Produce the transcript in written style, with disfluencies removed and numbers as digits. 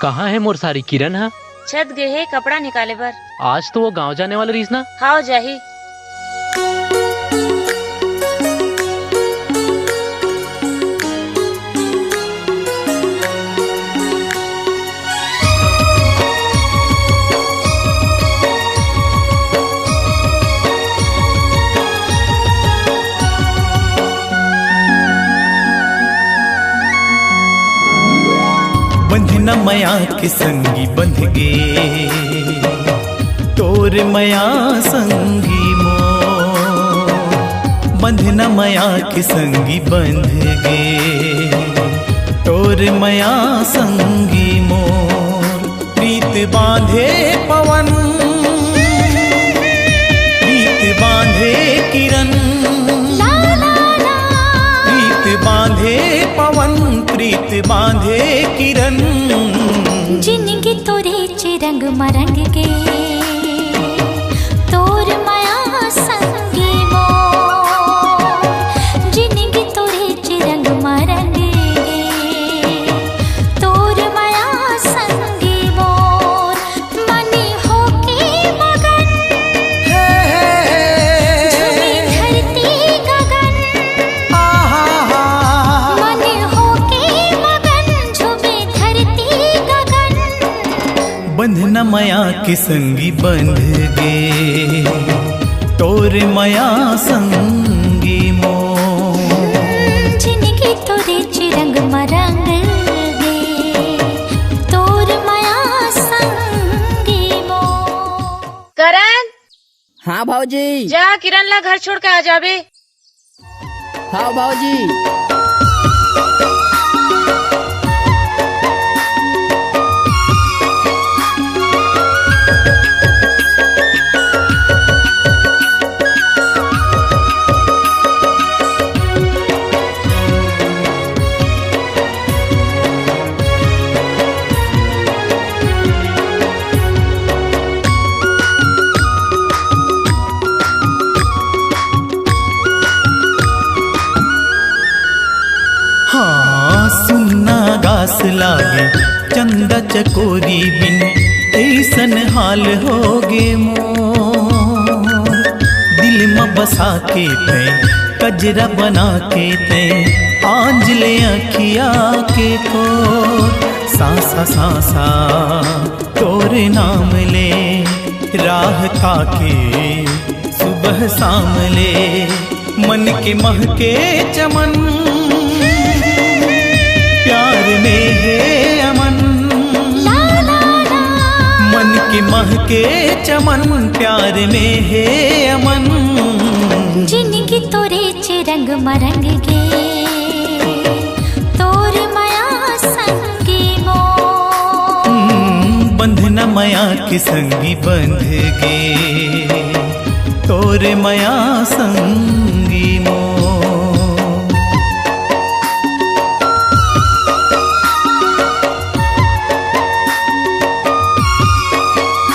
कहाँ है मोर सारी किरण? हा छत गे है कपड़ा निकाले बर। आज तो वो गांव जाने वाला रीस ना। हाँ जाही। बंधना मया के संगी बंध गे तोर मया संगी मोर। बंधना मया के संगी बंध गे तोर मया संगी मोर। प्रीत बांधे पवन प्रीत बांधे किरण प्रीत बांधे पवन प्रीत बांधे किरण। जिनगी तोरे चिरंग मरंग गे तोर माया संगी मोर। जिनगी तोरे चिरंग मरंग गे तोर माया संगी मोर। मनी होके मगन झूमी धरती गगन। मनी होके मगन झूमी धरती गगन। बंधना मया के संगी बंध गे तोर मया संगी मोर। जिनगी तोरे चिरंग मरंग गे तोर माया संगी मोर। करण हाँ भाऊजी। जा किरण ला घर छोड़ के आ जाबे। हाँ भाऊजी। हाँ सुन्ना गास लागे चंदा चकोरी बिन ऐसन हाल हो गे मोर। दिल में बसा के ते कजरा बना के ते आंज ले अखिया के को। सांसा सांसा तोरे नाम ले राह ताके सुबह शाम ले। मन के महके चमन प्यार में है अमन। मन के महके चमन प्यार में है अमन। जिनगी तोरे चिरंग मरंग गे तोर माया संगी मोर। बंधना मया के संगी बंध गे तोर मया संगी मोर।